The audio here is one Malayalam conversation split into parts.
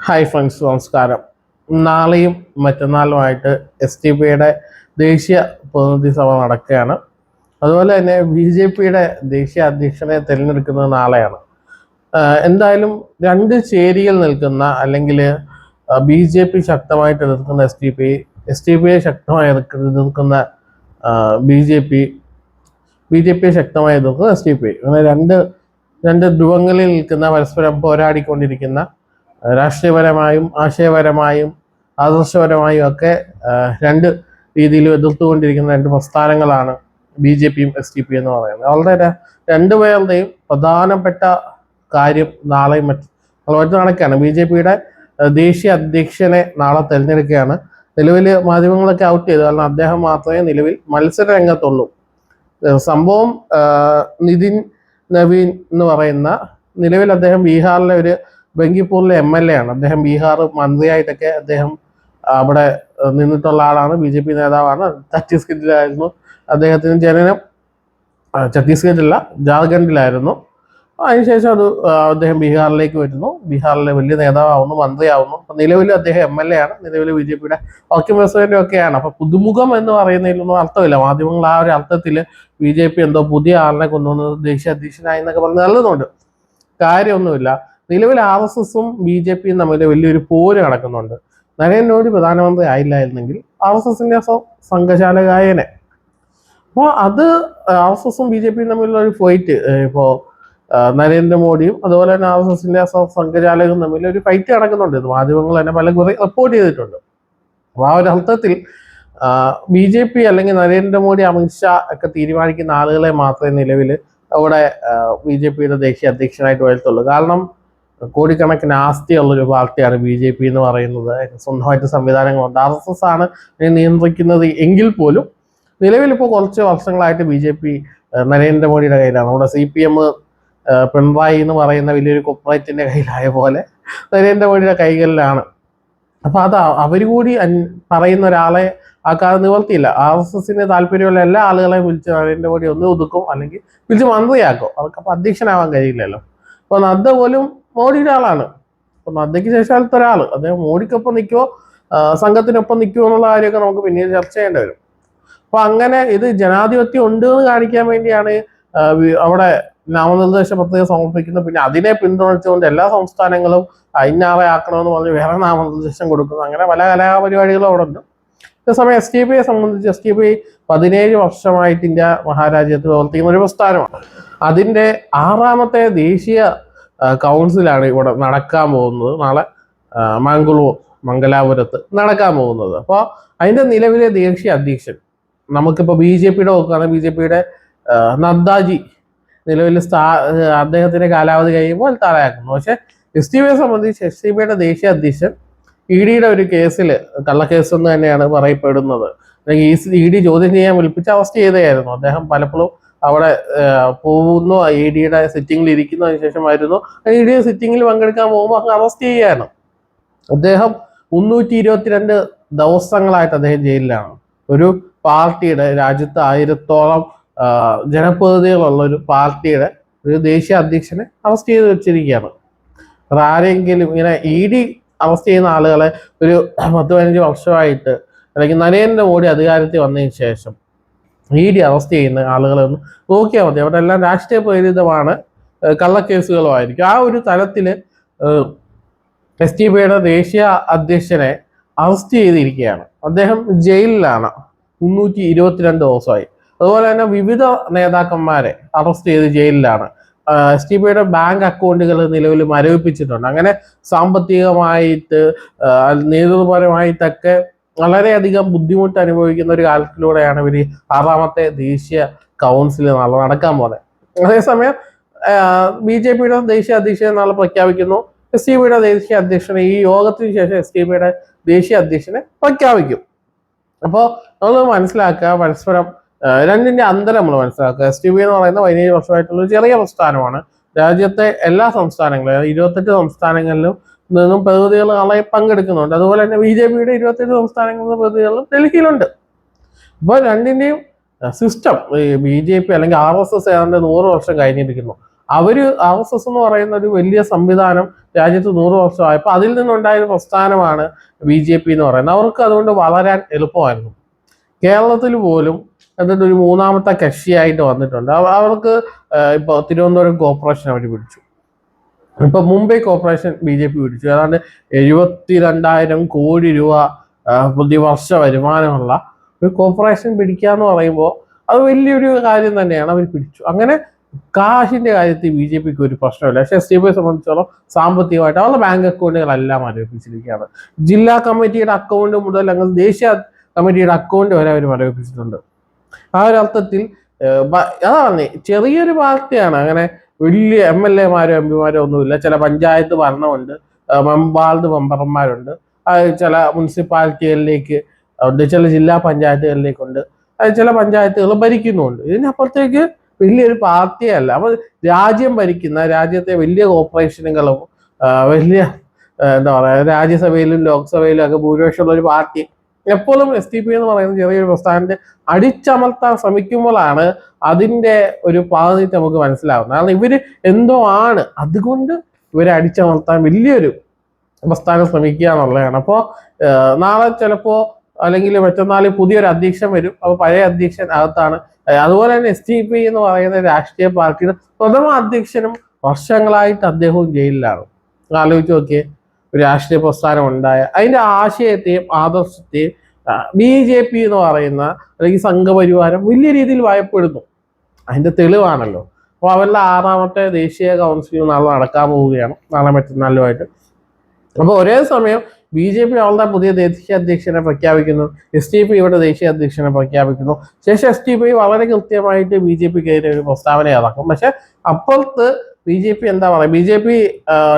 ഹായ് ഫ്രണ്ട്സ്, നമസ്കാരം. നാളെയും മറ്റന്നാളുമായിട്ട് STPയുടെ ദേശീയ പ്രതിനിധി സഭ നടക്കുകയാണ്. അതുപോലെ തന്നെ BJPയുടെ ദേശീയ അധ്യക്ഷനെ തിരഞ്ഞെടുക്കുന്നത് നാളെയാണ്. എന്തായാലും രണ്ട് ചേരിയിൽ നിൽക്കുന്ന അല്ലെങ്കിൽ BJP ശക്തമായിട്ട് എതിർക്കുന്ന STPയെ ശക്തമായി എതിർക്കുന്ന BJPയെ ശക്തമായി എതിർക്കുന്ന STP, അങ്ങനെ രണ്ട് ധ്രുവങ്ങളിൽ നിൽക്കുന്ന പരസ്പരം പോരാടിക്കൊണ്ടിരിക്കുന്ന രാഷ്ട്രീയപരമായും ആശയപരമായും ആദർശപരമായും ഒക്കെ രണ്ട് രീതിയിലും എതിർത്തുകൊണ്ടിരിക്കുന്ന രണ്ട് പ്രസ്ഥാനങ്ങളാണ് BJPയും STP എന്ന് പറയുന്നത്. വളരെ രണ്ടുപേരുടെയും പ്രധാനപ്പെട്ട കാര്യം നാളെയും മറ്റു നടക്കുകയാണ്. BJPയുടെ ദേശീയ അധ്യക്ഷനെ നാളെ തിരഞ്ഞെടുക്കുകയാണ്. നിലവിൽ മാധ്യമങ്ങളൊക്കെ ഔട്ട് ചെയ്തു, കാരണം അദ്ദേഹം മാത്രമേ നിലവിൽ മത്സര രംഗത്തുള്ളൂ. സംഭവം നിതിൻ നവീൻ എന്ന് പറയുന്ന, നിലവിൽ അദ്ദേഹം ബീഹാറിലെ ഒരു ബങ്കിപ്പൂരിലെ MLA ആണ്. അദ്ദേഹം ബീഹാർ മന്ത്രിയായിട്ടൊക്കെ അദ്ദേഹം അവിടെ നിന്നിട്ടുള്ള ആളാണ്. BJP നേതാവാണ്. ഛത്തീസ്ഗഡിലായിരുന്നു അദ്ദേഹത്തിന് ജനനം. ഛത്തീസ്ഗഡിലല്ല, ജാർഖണ്ഡിലായിരുന്നു. അതിനുശേഷം അദ്ദേഹം ബീഹാറിലേക്ക് വരുന്നു. ബീഹാറിലെ വലിയ നേതാവാകുന്നു, മന്ത്രിയാവുന്നു. അപ്പം നിലവിൽ അദ്ദേഹം MLA ആണ്. നിലവിൽ BJPയുടെ വർക്കിംഗ് പ്രസിഡന്റും ഒക്കെയാണ്. അപ്പൊ പുതുമുഖം എന്ന് പറയുന്നതിലൊന്നും അർത്ഥമില്ല. മാധ്യമങ്ങൾ ആ ഒരു അർത്ഥത്തിൽ BJP എന്തോ പുതിയ ആളിനെ കൊണ്ടുവന്ന് ദേശീയ അധ്യക്ഷനായി എന്നൊക്കെ പറഞ്ഞ് നൽകുന്നുണ്ട്. കാര്യമൊന്നുമില്ല. നിലവിൽ RSSും BJPയും തമ്മിൽ വലിയൊരു പോര് നടക്കുന്നുണ്ട്. നരേന്ദ്രമോദി പ്രധാനമന്ത്രി ആയില്ലായിരുന്നെങ്കിൽ RSSന്റെ സംഘചാലകായനെ. അപ്പോൾ അത് RSSും BJPയും തമ്മിലുള്ള ഒരു ഫൈറ്റ്, ഇപ്പോൾ നരേന്ദ്രമോദിയും അതുപോലെ തന്നെ RSSന്റെ സംഘചാലകരും തമ്മിൽ ഒരു ഫൈറ്റ് നടക്കുന്നുണ്ട്. ഇത് മാധ്യമങ്ങൾ തന്നെ പല കുറെ റിപ്പോർട്ട് ചെയ്തിട്ടുണ്ട്. അപ്പോൾ ആ ഒരു അർത്ഥത്തിൽ BJP അല്ലെങ്കിൽ നരേന്ദ്രമോദി, അമിത്ഷാ ഒക്കെ തീരുമാനിക്കുന്ന ആളുകളെ മാത്രമേ നിലവിൽ അവിടെ BJPയുടെ ദേശീയ അധ്യക്ഷനായിട്ട് വരുത്തുള്ളൂ. കാരണം കോടിക്കണക്കിന് ആസ്തിയുള്ളൊരു പാർട്ടിയാണ് BJP എന്ന് പറയുന്നത്. സ്വന്തമായിട്ട് സംവിധാനങ്ങളുണ്ട്. RSS ആണ് നിയന്ത്രിക്കുന്നത് എങ്കിൽ പോലും നിലവിലിപ്പോൾ കുറച്ച് വർഷങ്ങളായിട്ട് BJP നരേന്ദ്രമോദിയുടെ കയ്യിലാണ്. നമ്മുടെ CPM പിണറായി എന്ന് പറയുന്ന വലിയൊരു കോർപ്പറേറ്റിന്റെ കയ്യിലായ പോലെ നരേന്ദ്രമോദിയുടെ കൈകളിലാണ്. അപ്പൊ അത് അവർ കൂടി പറയുന്ന ഒരാളെ ആക്കാതെ നിവർത്തിയില്ല. RSSന് താല്പര്യമുള്ള എല്ലാ ആളുകളെയും വിളിച്ച് നരേന്ദ്രമോദി ഒന്ന് ഒതുക്കും, അല്ലെങ്കിൽ വിളിച്ച് മന്ത്രിയാക്കും. അവർക്കപ്പോൾ അധ്യക്ഷനാവാൻ കഴിയില്ലല്ലോ. അപ്പൊ നദ്ദ പോലും മോഡിയുടെ ആളാണ്. അപ്പൊ നദ്ദയ്ക്ക് ശേഷത്തെ ഒരാൾ അദ്ദേഹം മോഡിക്കൊപ്പം നിൽക്കുമോ സംഘത്തിനൊപ്പം നിൽക്കുമോ എന്നുള്ള കാര്യമൊക്കെ നമുക്ക് പിന്നീട് ചർച്ച ചെയ്യേണ്ടി വരും. അപ്പൊ അങ്ങനെ ഇത് ജനാധിപത്യം ഉണ്ട് എന്ന് കാണിക്കാൻ വേണ്ടിയാണ് അവിടെ നാമനിർദ്ദേശ പത്രിക സമർപ്പിക്കുന്നത്. പിന്നെ അതിനെ പിന്തുണച്ചുകൊണ്ട് എല്ലാ സംസ്ഥാനങ്ങളും ഇന്നാളെ ആക്കണമെന്ന് പറഞ്ഞ് വേറെ നാമനിർദ്ദേശം കൊടുക്കുന്നു. അങ്ങനെ പല കലാപരിപാടികളും അവിടെ ഉണ്ട്. അതേസമയം STPയെ സംബന്ധിച്ച് STP 17 വർഷമായിട്ട് ഇന്ത്യ മഹാരാജ്യത്ത് പ്രവർത്തിക്കുന്ന ഒരു പ്രസ്ഥാനമാണ്. അതിന്റെ 6ാമത്തെ ദേശീയ കൗൺസിലാണ് ഇവിടെ നടക്കാൻ പോകുന്നത്. നാളെ മംഗലാപുരത്ത് നടക്കാൻ പോകുന്നത്. അപ്പോൾ അതിന്റെ നിലവിലെ ദേശീയ അധ്യക്ഷൻ നമുക്കിപ്പോൾ BJPയുടെ നോക്കുകയാണെങ്കിൽ BJPയുടെ നദ്ദാജി നിലവിൽ അദ്ദേഹത്തിന്റെ കാലാവധി കഴിയുമ്പോൾ താഴെയാക്കുന്നു. പക്ഷെ STPയെ സംബന്ധിച്ച് STPയുടെ ദേശീയ അധ്യക്ഷൻ EDയുടെ ഒരു കേസിൽ, കള്ളക്കേസ് എന്ന് തന്നെയാണ് പറയപ്പെടുന്നത്. ED ചോദ്യം ചെയ്യാൻ വിളിപ്പിച്ച് അറസ്റ്റ് ചെയ്തതായിരുന്നു. അദ്ദേഹം പലപ്പോഴും അവിടെ പോകുന്നു, EDയുടെ സിറ്റിംഗിൽ ഇരിക്കുന്നു. അതിനുശേഷം വരുന്നു, ED സിറ്റിംഗിൽ പങ്കെടുക്കാൻ പോകുമ്പോൾ അങ്ങ് അറസ്റ്റ് ചെയ്യുകയാണ്. അദ്ദേഹം 322 ദിവസങ്ങളായിട്ട് അദ്ദേഹം ജയിലിലാണ്. ഒരു പാർട്ടിയുടെ, രാജ്യത്ത് 1000ഓളം ജനപ്രതിനിധികളുള്ള ഒരു പാർട്ടിയുടെ ഒരു ദേശീയ അധ്യക്ഷനെ അറസ്റ്റ് ചെയ്ത് വെച്ചിരിക്കുകയാണ്. അത് ആരെങ്കിലും ഇങ്ങനെ ED അറസ്റ്റ് ചെയ്യുന്ന ആളുകളെ ഒരു 10-15 വർഷമായിട്ട്, അല്ലെങ്കിൽ നരേന്ദ്രമോദി അധികാരത്തിൽ വന്നതിന് ശേഷം ED അറസ്റ്റ് ചെയ്യുന്ന ആളുകളെ ഒന്ന് നോക്കിയാൽ മതി. അവിടെ എല്ലാം രാഷ്ട്രീയ പ്രേരിതമാണ്, കള്ളക്കേസുകളുമായിരിക്കും. ആ ഒരു തലത്തില് STPയുടെ ദേശീയ അധ്യക്ഷനെ അറസ്റ്റ് ചെയ്തിരിക്കുകയാണ്. അദ്ദേഹം ജയിലിലാണ് 322 ദിവസമായി. അതുപോലെ തന്നെ വിവിധ നേതാക്കന്മാരെ അറസ്റ്റ് ചെയ്ത് ജയിലിലാണ്. STPയുടെ ബാങ്ക് അക്കൗണ്ടുകൾ നിലവിൽ മരവിപ്പിച്ചിട്ടുണ്ട്. അങ്ങനെ സാമ്പത്തികമായിട്ട് നേതൃപരമായിട്ടൊക്കെ വളരെയധികം ബുദ്ധിമുട്ട് അനുഭവിക്കുന്ന ഒരു കാലത്തിലൂടെയാണ് ഇവർ 6ാമത്തെ ദേശീയ കൗൺസിൽ നാളെ നടക്കാൻ പോകുന്നത്. അതേസമയം BJPയുടെ ദേശീയ അധ്യക്ഷനെ നാളെ പ്രഖ്യാപിക്കുന്നു. STPയുടെ ദേശീയ അധ്യക്ഷനെ ഈ യോഗത്തിന് ശേഷം STPയുടെ ദേശീയ അധ്യക്ഷനെ പ്രഖ്യാപിക്കും. അപ്പോൾ നമ്മൾ മനസ്സിലാക്കുക, പരസ്പരം രണ്ടിന്റെ അന്തരം നമ്മൾ മനസ്സിലാക്കുക. STP എന്ന് പറയുന്ന 17 വർഷമായിട്ടുള്ള ഒരു ചെറിയ പ്രസ്ഥാനമാണ്. രാജ്യത്തെ എല്ലാ സംസ്ഥാനങ്ങളും, 28 സംസ്ഥാനങ്ങളിലും നിന്നും പ്രതിനിധികൾ നാളെ പങ്കെടുക്കുന്നുണ്ട്. അതുപോലെ തന്നെ BJPയുടെ 28 സംസ്ഥാനങ്ങളിലെ പ്രതിനിധികളും ഡൽഹിയിലുണ്ട്. അപ്പോൾ രണ്ടിന്റെയും സിസ്റ്റം, BJP അല്ലെങ്കിൽ RSS ഏതാണ്ട് 100 വർഷം കഴിഞ്ഞിരിക്കുന്നു. RSS എന്ന് പറയുന്ന ഒരു വലിയ സംവിധാനം രാജ്യത്ത് 100 വർഷമായപ്പോൾ അതിൽ നിന്നുണ്ടായ ഒരു പ്രസ്ഥാനമാണ് BJP എന്ന് പറയുന്നത്. അവർക്ക് അതുകൊണ്ട് വളരാൻ എളുപ്പമായിരുന്നു. കേരളത്തിൽ പോലും എന്നിട്ട് ഒരു മൂന്നാമത്തെ കക്ഷിയായിട്ട് വന്നിട്ടുണ്ട്. അവർക്ക് ഇപ്പോൾ തിരുവനന്തപുരം കോർപ്പറേഷൻ അവർ പിടിച്ചു. ഇപ്പൊ മുംബൈ കോർപ്പറേഷൻ BJP പിടിച്ചു. ഏതാണ്ട് 72,000 കോടി രൂപ പ്രതിവർഷ വരുമാനമുള്ള ഒരു കോർപ്പറേഷൻ പിടിക്കുക എന്ന് പറയുമ്പോൾ അത് വലിയൊരു കാര്യം തന്നെയാണ്. അവർ പിടിച്ചു. അങ്ങനെ കാശിന്റെ കാര്യത്തിൽ BJPക്ക് ഒരു പ്രശ്നമില്ല. പക്ഷെ SDPയെ സംബന്ധിച്ചോളം സാമ്പത്തികമായിട്ട് അവരുടെ ബാങ്ക് അക്കൗണ്ടുകളെല്ലാം മരവിപ്പിച്ചിരിക്കുകയാണ്. ജില്ലാ കമ്മിറ്റിയുടെ അക്കൗണ്ട് മുതൽ അങ്ങനെ ദേശീയ കമ്മിറ്റിയുടെ അക്കൗണ്ട് വരെ അവർ മരവിപ്പിച്ചിട്ടുണ്ട്. ആ ഒരു അർത്ഥത്തിൽ അതാണ് ചെറിയൊരു പാർട്ടിയാണ്. അങ്ങനെ വലിയ MLA-മാരോ MP-മാരോ ഒന്നുമില്ല. ചില പഞ്ചായത്ത് ഭരണമുണ്ട്, വാർഡ് മെമ്പർമാരുണ്ട്, ചില മുനിസിപ്പാലിറ്റികളിലേക്ക് ഉണ്ട്, ചില ജില്ലാ പഞ്ചായത്തുകളിലേക്കുണ്ട്, ചില പഞ്ചായത്തുകൾ ഭരിക്കുന്നുണ്ട്. ഇതിനപ്പുറത്തേക്ക് വലിയൊരു പാർട്ടിയല്ല. അപ്പൊ രാജ്യം ഭരിക്കുന്ന രാജ്യത്തെ വലിയ കോർപ്പറേഷനുകളും വലിയ എന്താ പറയുക രാജ്യസഭയിലും ലോക്സഭയിലും ഒക്കെ ഭൂരിപക്ഷമുള്ള ഒരു പാർട്ടി എപ്പോഴും SDP എന്ന് പറയുന്ന ചെറിയൊരു പ്രസ്ഥാനത്തെ അടിച്ചമർത്താൻ ശ്രമിക്കുമ്പോഴാണ് അതിന്റെ ഒരു പാതിറ്റ് നമുക്ക് മനസ്സിലാവുന്നത്. കാരണം ഇവര് എന്തോ ആണ്, അതുകൊണ്ട് ഇവരെ അടിച്ചമർത്താൻ വലിയൊരു പ്രസ്ഥാനം ശ്രമിക്കുക എന്നുള്ളതാണ്. അപ്പോൾ നാളെ ചിലപ്പോ അല്ലെങ്കിൽ മറ്റന്നാൾ പുതിയൊരു അധ്യക്ഷൻ വരും. അപ്പോൾ പഴയ അധ്യക്ഷൻ അകത്താണ്. അതുപോലെ തന്നെ SDP എന്ന് പറയുന്ന രാഷ്ട്രീയ പാർട്ടിയുടെ പ്രഥമ അധ്യക്ഷനും വർഷങ്ങളായിട്ട് അദ്ദേഹവും ജയിലിലാണ്. ആലോചിച്ച് നോക്കിയേ, ഒരു രാഷ്ട്രീയ പ്രസ്ഥാനം ഉണ്ടായ അതിന്റെ ആശയത്തെയും ആദർശത്തെയും BJP എന്ന് പറയുന്ന അല്ലെങ്കിൽ സംഘപരിവാരം വലിയ രീതിയിൽ ഭയപ്പെടുന്നു. അതിന്റെ തെളിവാണല്ലോ. അപ്പോൾ അവരുടെ 6ാമത്തെ ദേശീയ കൗൺസിൽ നാളെ നടക്കാൻ പോവുകയാണ്, നാളെ മറ്റന്നാളുമായിട്ട്. അപ്പോൾ ഒരേ സമയം BJP അവളുടെ പുതിയ ദേശീയ അധ്യക്ഷനെ പ്രഖ്യാപിക്കുന്നു, SDP ഇവിടെ ദേശീയ അധ്യക്ഷനെ പ്രഖ്യാപിക്കുന്നു. ശേഷം SDP വളരെ കൃത്യമായിട്ട് BJPക്കെതിരെ ഒരു പ്രസ്താവന ഇറക്കും. പക്ഷെ അപ്പുറത്ത് BJP എന്താ പറയുക, BJP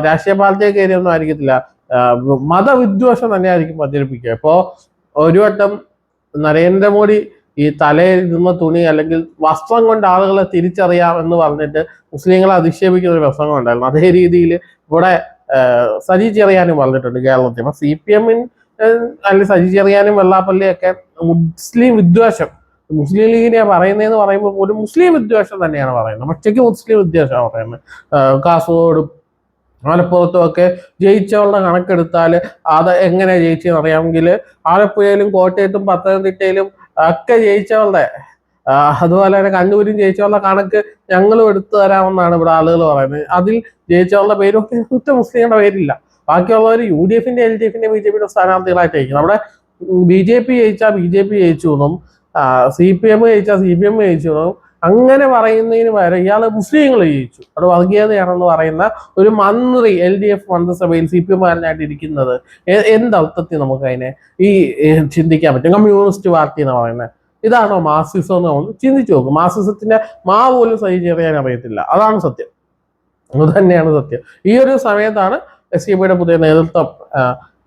രാഷ്ട്രീയ പാർട്ടിയൊക്കെ ഒന്നും ആയിരിക്കത്തില്ല, മതവിദ്വേഷം തന്നെയായിരിക്കും പ്രചരിപ്പിക്കുക. ഇപ്പോൾ ഒരു വട്ടം നരേന്ദ്രമോദി ഈ തലയിൽ നിന്ന തുണി അല്ലെങ്കിൽ വസ്ത്രം കൊണ്ട് ആളുകളെ തിരിച്ചറിയാം എന്ന് പറഞ്ഞിട്ട് മുസ്ലിങ്ങളെ അധിക്ഷേപിക്കുന്ന ഒരു പ്രസംഗം ഉണ്ടായിരുന്നു. അതേ രീതിയിൽ ഇവിടെ സജി ചെറിയാനും പറഞ്ഞിട്ടുണ്ട് കേരളത്തിൽ. അപ്പൊ CPM അല്ലെങ്കിൽ സജി ചെറിയാനും വെള്ളാപ്പള്ളിയൊക്കെ മുസ്ലിം വിദ്വേഷം, മുസ്ലിം ലീഗിനെ പറയുന്നതെന്ന് പറയുമ്പോൾ പോലും മുസ്ലിം വിദ്വേഷം തന്നെയാണ് പറയുന്നത്. പക്ഷേക്ക് മുസ്ലിം വിദ്വേഷമാണ് പറയുന്നത്. കാസർഗോഡും ആലപ്പുറത്തും ഒക്കെ ജയിച്ചവളുടെ കണക്കെടുത്താൽ അത് എങ്ങനെ ജയിച്ചെന്ന് അറിയാമെങ്കിൽ ആലപ്പുഴയിലും കോട്ടയത്തും പത്തനംതിട്ടയിലും ഒക്കെ ജയിച്ചവളുടെ അതുപോലെ തന്നെ കണ്ണൂരും ജയിച്ചവളുടെ കണക്ക് ഞങ്ങളും എടുത്തു തരാമെന്നാണ് ഇവിടെ ആളുകൾ പറയുന്നത്. അതിൽ ജയിച്ചവളുടെ പേരൊക്കെ ഒറ്റ മുസ്ലിങ്ങളുടെ പേരില്ല. ബാക്കിയുള്ളവർ UDF-ന്റെ LDF-ന്റെ BJP-യുടെ സ്ഥാനാർത്ഥികളായിട്ടായിരിക്കും. നമ്മുടെ BJP ജയിച്ചാൽ BJP ജയിച്ചു എന്നും CPM ജയിച്ചാൽ CPM ജയിച്ചു എന്നും അങ്ങനെ പറയുന്നതിന് പകരം ഇയാള് മുസ്ലിങ്ങൾ ജയിച്ചു, അത് വർഗീയതയാണെന്ന് പറയുന്ന ഒരു മന്ത്രി LDF മന്ത്രിസഭയിൽ CPM-കാരനായിട്ട് ഇരിക്കുന്നത് എന്തർത്ഥത്തിൽ നമുക്ക് അതിനെ ചിന്തിക്കാൻ പറ്റും? കമ്മ്യൂണിസ്റ്റ് പാർട്ടി എന്ന് പറയുന്നത് ഇതാണോ മാർക്സിസം എന്ന് നമ്മൾ ചിന്തിച്ചു നോക്കും. മാർക്സിസത്തിന്റെ പോലും സഹി ചെയ്യാൻ അറിയത്തില്ല. അതാണ് സത്യം, അത് തന്നെയാണ് സത്യം. ഈ ഒരു സമയത്താണ് SDP-യുടെ പുതിയ നേതൃത്വം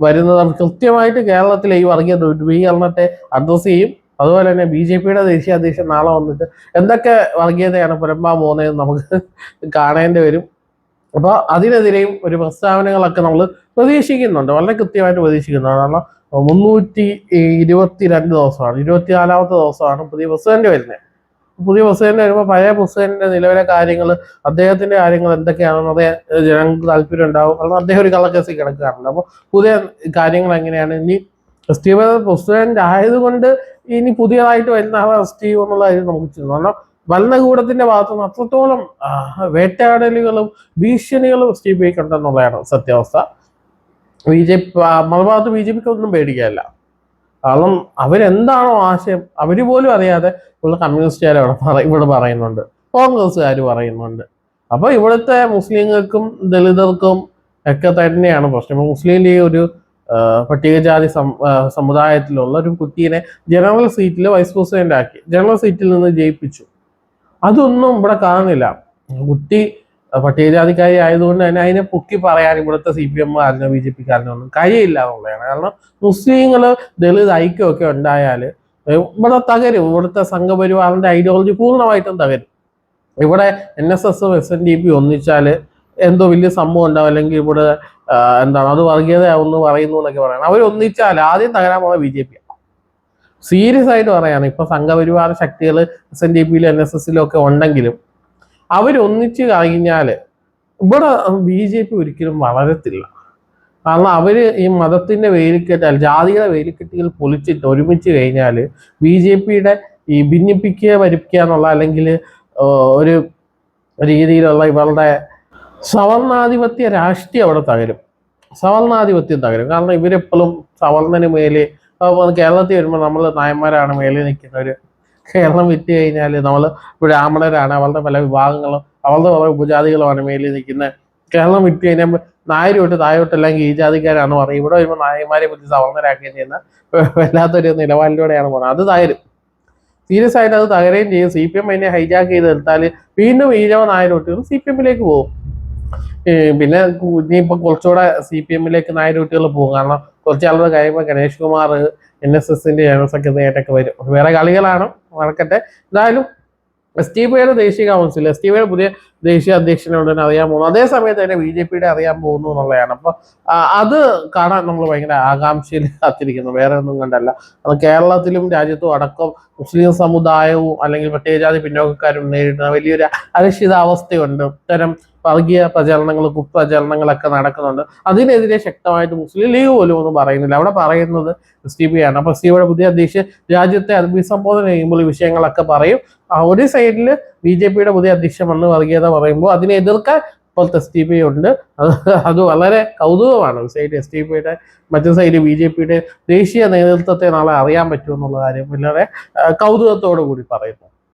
വരുന്നത്. കൃത്യമായിട്ട് കേരളത്തിലെ ഈ വർഗീയ ധ്രുവീകരണത്തെ അഡ്രസ് ചെയ്യും. അതുപോലെ തന്നെ BJP-യുടെ ദേശീയ അധ്യക്ഷൻ നാളെ വന്നിട്ട് എന്തൊക്കെ വർഗീയതയാണ് പുലമ്പാൻ പോകുന്നതെന്ന് നമുക്ക് കാണേണ്ടി വരും. അപ്പോൾ അതിനെതിരെയും ഒരു പ്രസ്താവനകളൊക്കെ നമ്മൾ പ്രതീക്ഷിക്കുന്നുണ്ട്, വളരെ കൃത്യമായിട്ട് പ്രതീക്ഷിക്കുന്നുണ്ട്. കാരണം 322 ദിവസമാണ്, 24ാമത്തെ ദിവസമാണ് പുതിയ പ്രസിഡന്റ് വരുന്നത്. പുതിയ പ്രസിഡന്റ് വരുമ്പോൾ പഴയ പ്രസിഡന്റിന്റെ നിലവിലെ കാര്യങ്ങൾ, അദ്ദേഹത്തിന്റെ കാര്യങ്ങൾ എന്തൊക്കെയാണെന്ന് അദ്ദേഹം ജനങ്ങൾക്ക് താല്പര്യം ഉണ്ടാവും. കാരണം അദ്ദേഹം ഒരു കള്ളക്കേസിൽ കിടക്കാറുണ്ട്. അപ്പോൾ പുതിയ കാര്യങ്ങൾ എങ്ങനെയാണ് ഇനി സ്റ്റീവ് പ്രസിഡന്റ് ആയതുകൊണ്ട് ഇനി പുതിയതായിട്ട് വരുന്ന സ്റ്റീവ് എന്നുള്ള കാര്യം നമുക്ക് ചെയ്യുന്നു. കാരണം ഭരണകൂടത്തിന്റെ ഭാഗത്തുനിന്ന് അത്രത്തോളം വേട്ടയാടലുകളും ഭീഷണികളും സ്റ്റീവ് കണ്ടെന്നുള്ളതാണ് സത്യാവസ്ഥ. മറുഭാഗത്ത് BJPക്ക് ഒന്നും പേടിക്കാനില്ല. കാരണം അവരെന്താണോ ആശയം അവര് പോലും അറിയാതെ ഉള്ള കമ്മ്യൂണിസ്റ്റുകാർ ഇവിടെ പറയുന്നുണ്ട്, കോൺഗ്രസ്സുകാർ പറയുന്നുണ്ട്. അപ്പൊ ഇവിടുത്തെ മുസ്ലിങ്ങൾക്കും ദളിതർക്കും ഒക്കെ തന്നെയാണ് പ്രശ്നം. മുസ്ലിം ലീഗ് ഒരു പട്ടികജാതി സമുദായത്തിലുള്ള ഒരു കുട്ടീനെ ജനറൽ സീറ്റിൽ വൈസ് പ്രസിഡന്റ് ആക്കി, ജനറൽ സീറ്റിൽ നിന്ന് ജയിപ്പിച്ചു. അതൊന്നും ഇവിടെ കാണുന്നില്ല. കുട്ടി പട്ടികജാതിക്കാരി ആയതുകൊണ്ട് തന്നെ അതിനെ പൊക്കി പറയാൻ ഇവിടുത്തെ CPM-കാരനോ BJP-കാരനോ ഒന്നും കഴിയില്ല എന്നുള്ളതാണ്. കാരണം മുസ്ലിങ്ങള് ദളിത് ഐക്യമൊക്കെ ഉണ്ടായാൽ ഇവിടെ തകരും. ഇവിടുത്തെ സംഘപരിവാറിന്റെ ഐഡിയോളജി പൂർണ്ണമായിട്ടും തകരും. ഇവിടെ NSS-ഉം SNDP ഒന്നിച്ചാൽ എന്തോ വലിയ സംഭവം ഉണ്ടാവും, അല്ലെങ്കിൽ ഇവിടെ എന്താണ് അത് വർഗീയതയാവുന്നു പറയുന്നു എന്നൊക്കെ പറയണം. അവരൊന്നിച്ചാൽ ആദ്യം തകരാൻ പോകുന്ന BJP. സീരിയസ് ആയിട്ട് പറയാണ്. ഇപ്പൊ സംഘപരിവാര ശക്തികൾ SNDP-യിലും NSS-ലും ഒക്കെ ഉണ്ടെങ്കിലും അവരൊന്നിച്ച് കഴിഞ്ഞാൽ ഇവിടെ BJP ഒരിക്കലും വളരത്തില്ല. കാരണം അവര് ഈ മതത്തിന്റെ വേലിക്കെട്ട്, ജാതിയുടെ വേലിക്കെട്ടുകൾ പൊളിച്ചിട്ട് ഒരുമിച്ച് കഴിഞ്ഞാൽ BJPയുടെ ഈ ഭിന്നിപ്പിക്കുക ഭരിക്കുക എന്നുള്ള അല്ലെങ്കിൽ ഒരു രീതിയിലുള്ള ഇവരുടെ സവർണാധിപത്യ രാഷ്ട്രീയം അവിടെ തകരും. സവർണാധിപത്യം തകരും. കാരണം ഇവരെപ്പോഴും സവർണന് മേലെ കേരളത്തിൽ വരുമ്പോൾ നമ്മൾ നായന്മാരാണ് മേലെ നിൽക്കുന്നവർ. കേരളം വിറ്റ് കഴിഞ്ഞാൽ നമ്മൾ ബ്രാഹ്മണരാണ്, അവരുടെ പല വിഭാഗങ്ങളും അവരുടെ പല ഉപജാതികളുമാണ് മേലിൽ നിൽക്കുന്നത്. കേരളം വിറ്റ് കഴിഞ്ഞാൽ നായർ തൊട്ട് താഴോട്ടെല്ലാം കീഴ്ജാതിക്കാരാണ് പറയും. ഇവിടെ വരുമ്പോൾ നായന്മാരെ പറ്റി സവർണരാക്കുകയും ചെയ്യുന്ന വല്ലാത്തൊരു നിലപാടിലൂടെയാണ് പോകുന്നത്. അത് തകരും, സീരിയസ് ആയിട്ട് അത് തകരുകയും ചെയ്യും. CPM അതിനെ ഹൈജാക്ക് ചെയ്ത് എടുത്താൽ വീണ്ടും ഈഴവ നായരോട്ടുകൾ CPM-ലേക്ക് പോകും. പിന്നെ ഇനിയിപ്പോൾ കുറച്ചുകൂടെ CPM-ലേക്ക് നായരോട്ടുകൾ പോകും. കാരണം കുറച്ച് ആളുകൾ കഴിയുമ്പോൾ ഗണേഷ് കുമാർ NSSന്റെ ജനറൽ സെക്രട്ടറി ആയിട്ടൊക്കെ വരും. വേറെ കളികളാണ്, നടക്കട്ടെ. എന്തായാലും STPയുടെ ദേശീയ കൗൺസിൽ, STPയുടെ പുതിയ ദേശീയ അധ്യക്ഷനുണ്ടെന്ന് അറിയാൻ പോകുന്നു. അതേ സമയത്ത് തന്നെ BJPയുടെ അറിയാൻ പോകുന്നു എന്നുള്ളതാണ്. അപ്പൊ അത് കാണാൻ നമ്മൾ ഭയങ്കര ആകാംക്ഷയിൽ കാത്തിരിക്കുന്നു, വേറെ ഒന്നും കണ്ടല്ല. അത് കേരളത്തിലും രാജ്യത്തും അടക്കം മുസ്ലിം സമുദായവും അല്ലെങ്കിൽ പട്ടികജാതി പിന്നോക്കക്കാരും നേരിടുന്ന വലിയൊരു അരക്ഷിതാവസ്ഥയുണ്ട്. ഇത്തരം വർഗീയ പ്രചരണങ്ങൾ, കുപ്രചരണങ്ങളൊക്കെ നടക്കുന്നുണ്ട്. അതിനെതിരെ ശക്തമായിട്ട് മുസ്ലിം ലീഗ് പോലും ഒന്നും പറയുന്നില്ല. അവിടെ പറയുന്നത് STP ആണ്. അപ്പൊ STPയുടെ പുതിയ അധ്യക്ഷൻ രാജ്യത്തെ അഭിസംബോധന ചെയ്യുമ്പോൾ ഈ വിഷയങ്ങളൊക്കെ പറയും. ഒരു സൈഡിൽ BJPയുടെ പുതിയ അധ്യക്ഷൻ വന്ന് വർഗീയത പറയുമ്പോൾ അതിനെ എതിർക്കാൻ ഇപ്പോഴത്തെ STP ഉണ്ട്. അത് വളരെ കൗതുകമാണ്. ഒരു സൈഡ് STPയുടെ, മറ്റൊരു സൈഡ് BJPയുടെ ദേശീയ നേതൃത്വത്തെ നാളെ അറിയാൻ പറ്റുമെന്നുള്ള കാര്യം വളരെ കൗതുകത്തോടു കൂടി പറയുന്നു.